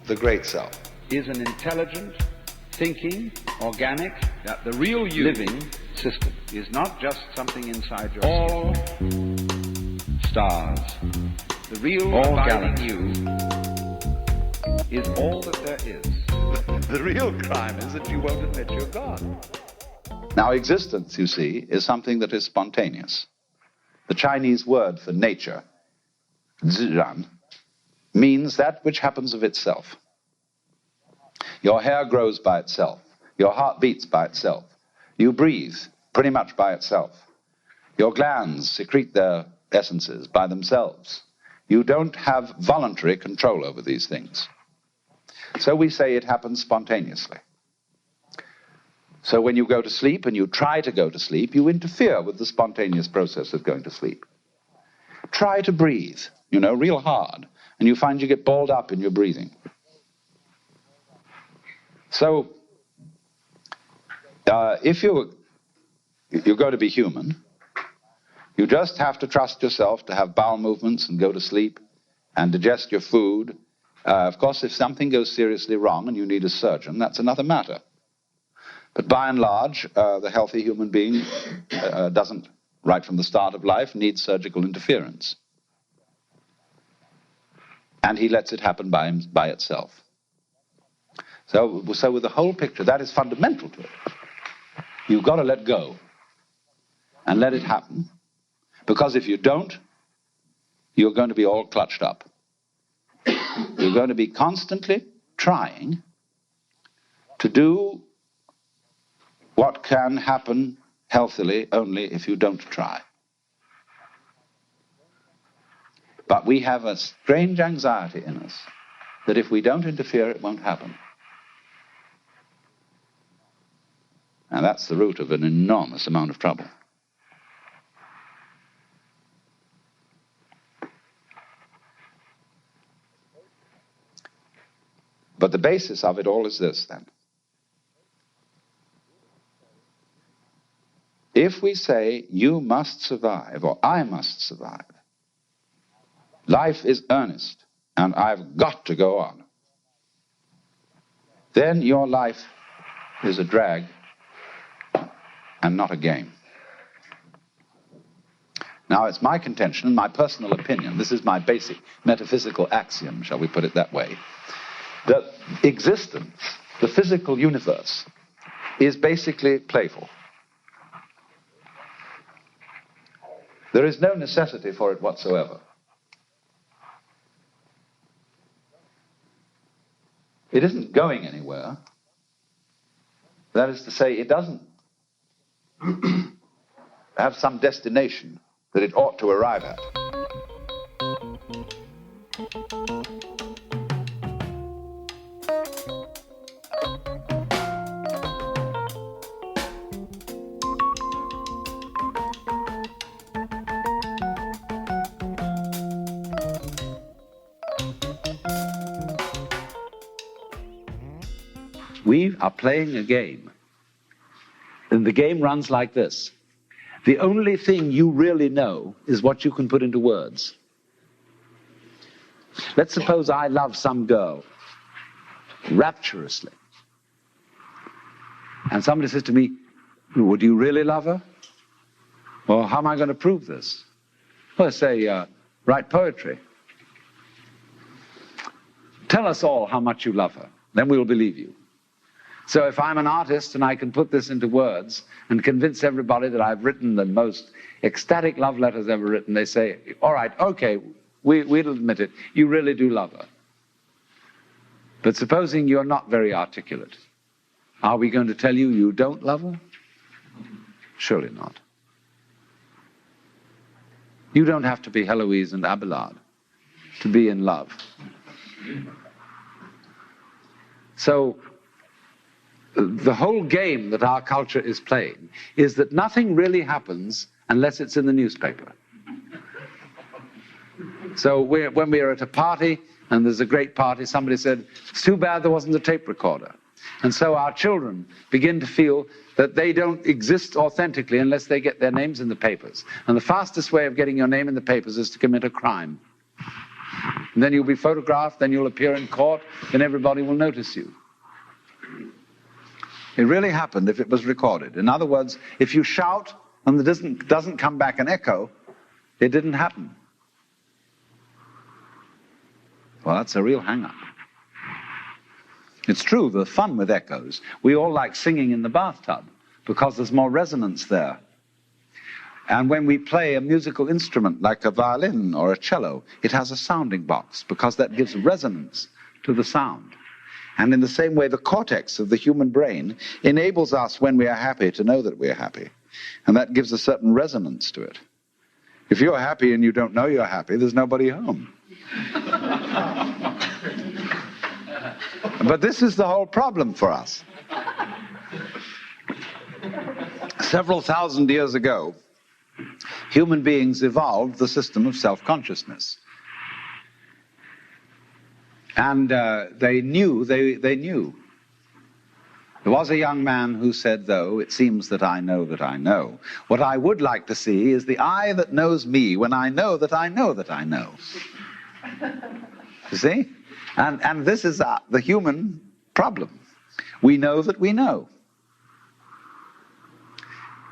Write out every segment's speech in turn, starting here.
the great self? Is an intelligent, thinking, organic, the real you, living system. Is not just something inside your all stars. The real all galaxy you is all that there is. The real crime is that you won't admit you're God. Now, existence, you see, is something that is spontaneous. The Chinese word for nature, zhiran, means that which happens of itself. Your hair grows by itself. Your heart beats by itself. You breathe pretty much by itself. Your glands secrete their essences by themselves. You don't have voluntary control over these things. So we say it happens spontaneously. So when you go to sleep and you try to go to sleep, you interfere with the spontaneous process of going to sleep. Try to breathe, real hard, and you find you get balled up in your breathing. So if you're going to be human, you just have to trust yourself to have bowel movements and go to sleep and digest your food. Of course, if something goes seriously wrong and you need a surgeon, that's another matter. But by and large, the healthy human being doesn't, right from the start of life, need surgical interference. And he lets it happen by itself. So with the whole picture, that is fundamental to it. You've got to let go and let it happen. Because if you don't, you're going to be all clutched up. You're going to be constantly trying to do what can happen healthily only if you don't try. But we have a strange anxiety in us that if we don't interfere, it won't happen. And that's the root of an enormous amount of trouble. But the basis of it all is this, then. If we say, you must survive, or I must survive, life is earnest, and I've got to go on, then your life is a drag and not a game. Now, it's my contention, my personal opinion, this is my basic metaphysical axiom, shall we put it that way, that existence, the physical universe, is basically playful. There is no necessity for it whatsoever. It isn't going anywhere. That is to say, it doesn't have some destination that it ought to arrive at. We are playing a game. And the game runs like this. The only thing you really know is what you can put into words. Let's suppose I love some girl rapturously. And somebody says to me, would you really love her? Well, how am I going to prove this? Well, I say, write poetry. Tell us all how much you love her. Then we'll believe you. So if I'm an artist and I can put this into words and convince everybody that I've written the most ecstatic love letters ever written, they say, all right, okay, we'll admit it, you really do love her. But supposing you're not very articulate, are we going to tell you you don't love her? Surely not. You don't have to be Heloise and Abelard to be in love. So the whole game that our culture is playing is that nothing really happens unless it's in the newspaper. So when we're at a party and there's a great party, somebody said, it's too bad there wasn't a tape recorder. And so our children begin to feel that they don't exist authentically unless they get their names in the papers. And the fastest way of getting your name in the papers is to commit a crime. And then you'll be photographed, then you'll appear in court, then everybody will notice you. It really happened if it was recorded. In other words, if you shout and there doesn't come back an echo, it didn't happen. Well, that's a real hang-up. It's true, there's fun with echoes. We all like singing in the bathtub because there's more resonance there. And when we play a musical instrument like a violin or a cello, it has a sounding box because that gives resonance to the sound. And in the same way, the cortex of the human brain enables us, when we are happy, to know that we are happy. And that gives a certain resonance to it. If you're happy and you don't know you're happy, there's nobody home. But this is the whole problem for us. Several thousand years ago, human beings evolved the system of self-consciousness. And they knew. There was a young man who said, though, it seems that I know that I know. What I would like to see is the eye that knows me when I know that I know that I know. You see? And this is the human problem. We know that we know.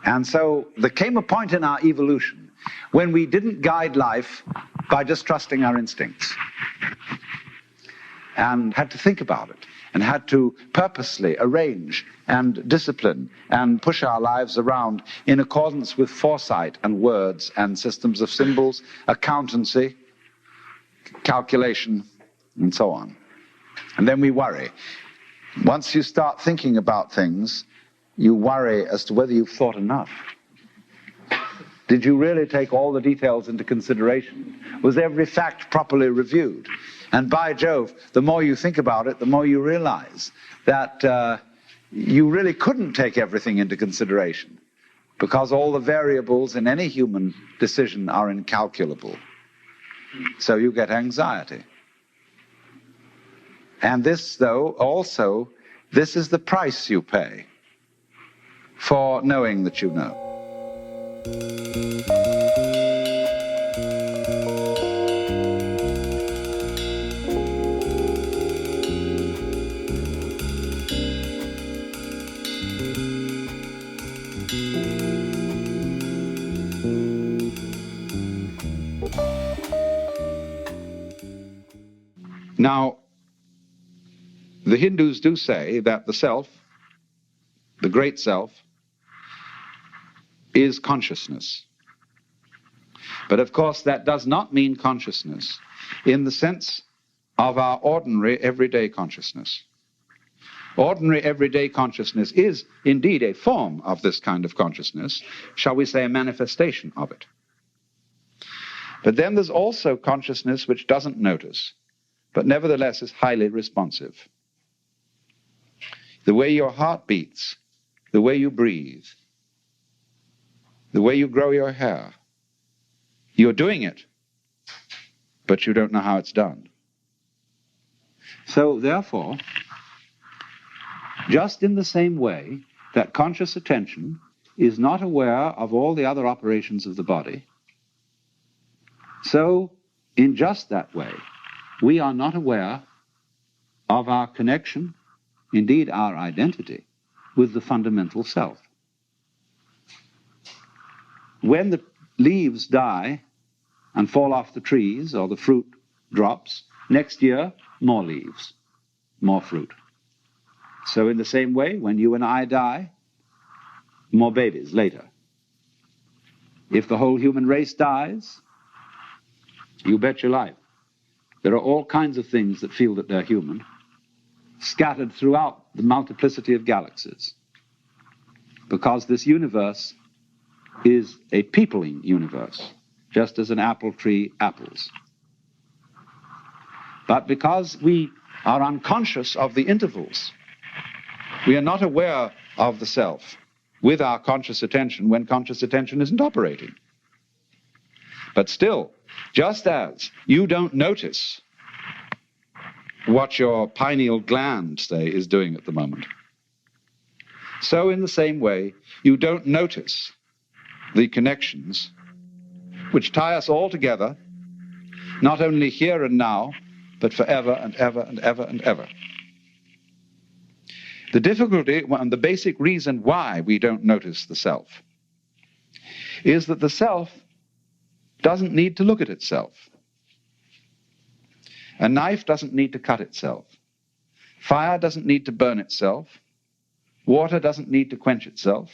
And so there came a point in our evolution when we didn't guide life by just trusting our instincts, and had to think about it, and had to purposely arrange and discipline and push our lives around in accordance with foresight and words and systems of symbols, accountancy, calculation, and so on. And then we worry. Once you start thinking about things, you worry as to whether you've thought enough. Did you really take all the details into consideration? Was every fact properly reviewed? And by Jove, the more you think about it, the more you realize that you really couldn't take everything into consideration, because all the variables in any human decision are incalculable. So you get anxiety. And this, though, also, this is the price you pay for knowing that you know. Now, the Hindus do say that the self, the great self, is consciousness. But of course, that does not mean consciousness in the sense of our ordinary everyday consciousness. Ordinary everyday consciousness is indeed a form of this kind of consciousness, shall we say a manifestation of it. But then there's also consciousness which doesn't notice, but nevertheless is highly responsive. The way your heart beats, the way you breathe, the way you grow your hair, you're doing it, but you don't know how it's done. So therefore, just in the same way that conscious attention is not aware of all the other operations of the body, so in just that way, we are not aware of our connection, indeed our identity, with the fundamental self. When the leaves die and fall off the trees, or the fruit drops, next year, more leaves, more fruit. So in the same way, when you and I die, more babies later. If the whole human race dies, you bet your life, there are all kinds of things that feel that they're human, scattered throughout the multiplicity of galaxies. Because this universe is a peopling universe, just as an apple tree apples. But because we are unconscious of the intervals, we are not aware of the self with our conscious attention when conscious attention isn't operating. But still, just as you don't notice what your pineal gland, say, is doing at the moment, so in the same way, you don't notice the connections which tie us all together not only here and now, but forever and ever and ever and ever. The difficulty and the basic reason why we don't notice the self is that the self doesn't need to look at itself. A knife doesn't need to cut itself. Fire doesn't need to burn itself. Water doesn't need to quench itself.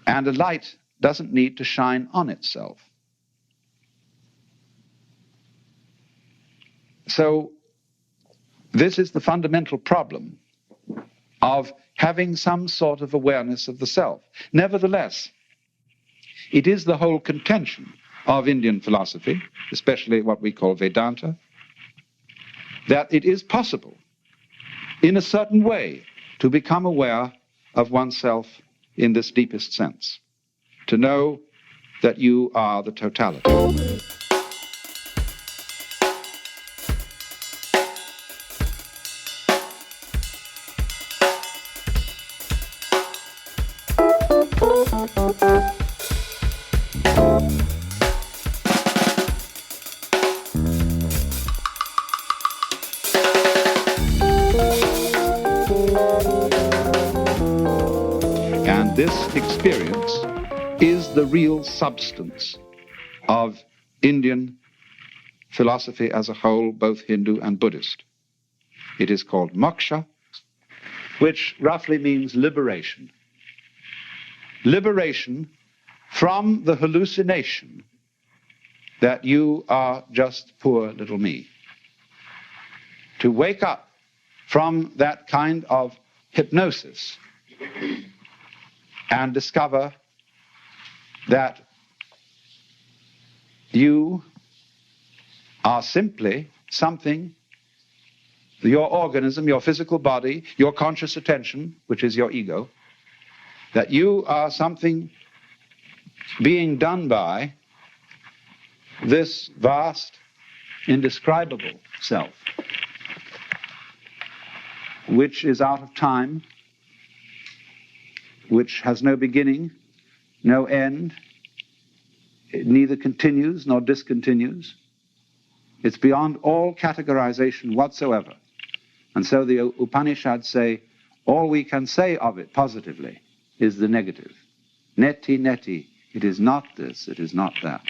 And a light doesn't need to shine on itself. So this is the fundamental problem of having some sort of awareness of the self. Nevertheless, it is the whole contention of Indian philosophy, especially what we call Vedanta, that it is possible, in a certain way, to become aware of oneself in this deepest sense, to know that you are the totality. And this experience is the real substance of Indian philosophy as a whole, both Hindu and Buddhist. It is called moksha, which roughly means liberation. Liberation from the hallucination that you are just poor little me. To wake up from that kind of hypnosis and discover that you are simply something, your organism, your physical body, your conscious attention, which is your ego, that you are something being done by this vast, indescribable self, which is out of time, which has no beginning, no end. It neither continues nor discontinues. It's beyond all categorization whatsoever. And so the Upanishads say, all we can say of it positively is the negative. Neti, neti, it is not this, it is not that.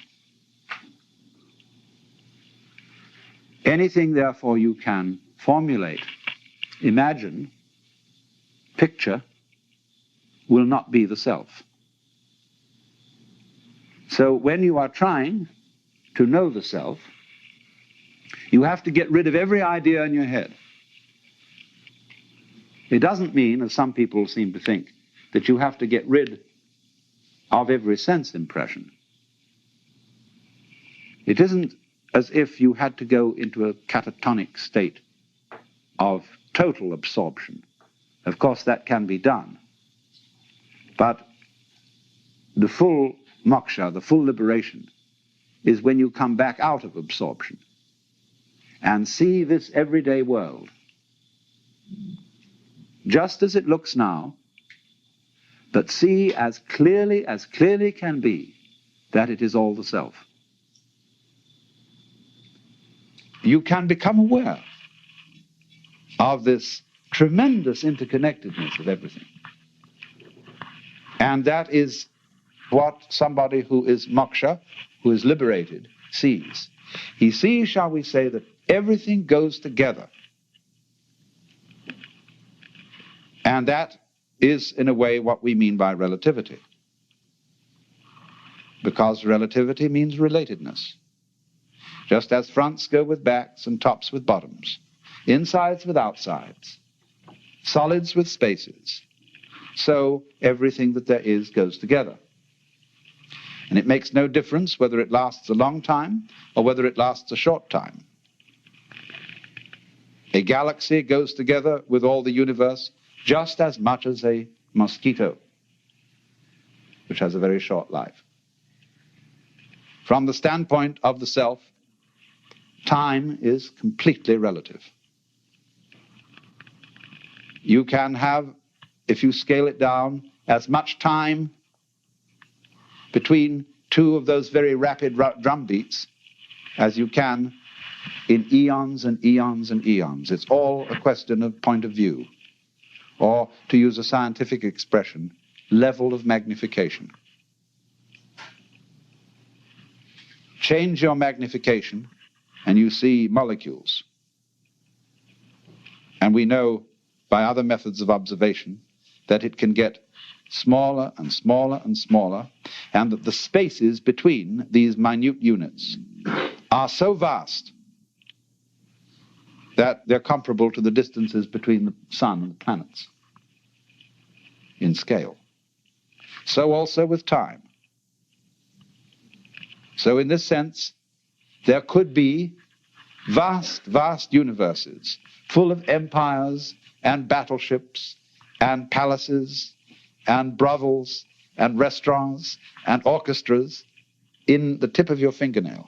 Anything, therefore, you can formulate, imagine, picture, will not be the self. So when you are trying to know the self, you have to get rid of every idea in your head. It doesn't mean, as some people seem to think, that you have to get rid of every sense impression. It isn't as if you had to go into a catatonic state of total absorption. Of course, that can be done. But the full moksha, the full liberation, is when you come back out of absorption and see this everyday world just as it looks now, but see as clearly can be that it is all the self. You can become aware of this tremendous interconnectedness of everything. And that is what somebody who is moksha, who is liberated, sees. He sees, shall we say, that everything goes together. And that is, in a way, what we mean by relativity. Because relativity means relatedness. Just as fronts go with backs and tops with bottoms, insides with outsides, solids with spaces, so everything that there is goes together. And it makes no difference whether it lasts a long time or whether it lasts a short time. A galaxy goes together with all the universe just as much as a mosquito, which has a very short life. From the standpoint of the self, time is completely relative. You can have, if you scale it down, as much time between two of those very rapid drum beats as you can in eons and eons and eons. It's all a question of point of view, or, to use a scientific expression, level of magnification. Change your magnification and you see molecules. And we know by other methods of observation that it can get smaller and smaller and smaller, and that the spaces between these minute units are so vast that they're comparable to the distances between the sun and the planets in scale. So also with time. So in this sense, there could be vast, vast universes full of empires and battleships and palaces and brothels and restaurants and orchestras in the tip of your fingernail.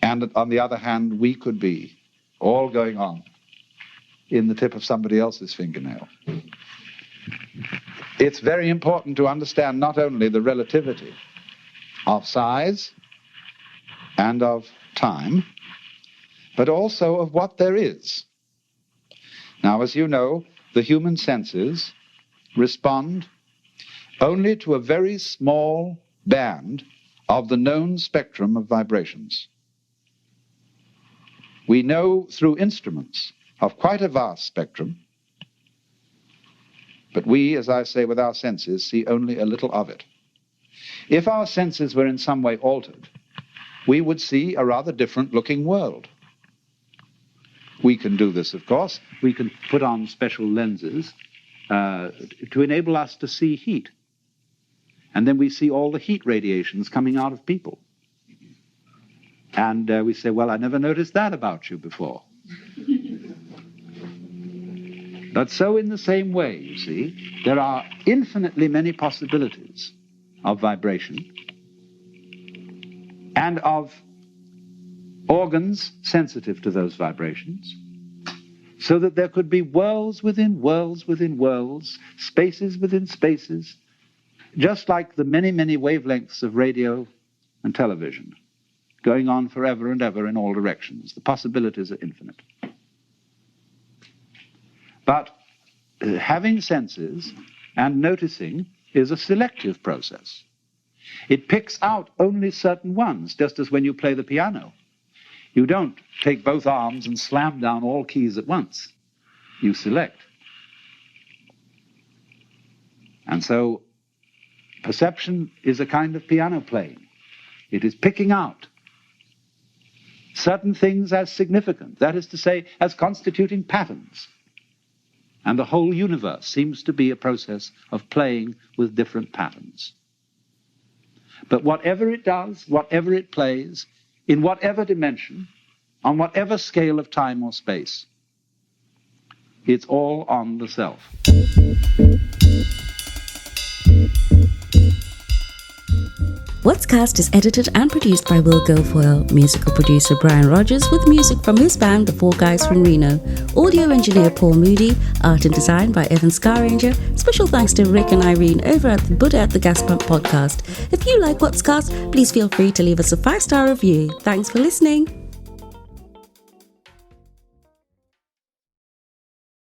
And on the other hand, we could be all going on in the tip of somebody else's fingernail. It's very important to understand not only the relativity of size and of time, but also of what there is. Now, as you know, the human senses respond only to a very small band of the known spectrum of vibrations. We know through instruments of quite a vast spectrum, but we, as I say, with our senses, see only a little of it. If our senses were in some way altered, we would see a rather different looking world. We can do this, of course. We can put on special lenses to enable us to see heat. And then we see all the heat radiations coming out of people. And we say, well, I never noticed that about you before. But so in the same way, you see, there are infinitely many possibilities of vibration and of organs sensitive to those vibrations, so that there could be worlds within worlds within worlds, spaces within spaces, just like the many, many wavelengths of radio and television, going on forever and ever in all directions. The possibilities are infinite. But having senses and noticing is a selective process. It picks out only certain ones, just as when you play the piano. You don't take both arms and slam down all keys at once. You select. And so perception is a kind of piano playing. It is picking out certain things as significant, that is to say, as constituting patterns. And the whole universe seems to be a process of playing with different patterns. But whatever it does, whatever it plays, in whatever dimension, on whatever scale of time or space, it's all on the self. WattsCast is edited and produced by Guilfoyle, musical producer Brian Rogers, with music from his band, The Four Guys from Reno, audio engineer Paul Moody, art and design by Evan Scarranger. Special thanks to Rick and Irene over at the Buddha at the Gas Pump podcast. If you like WattsCast, please feel free to leave us a 5-star review. Thanks for listening.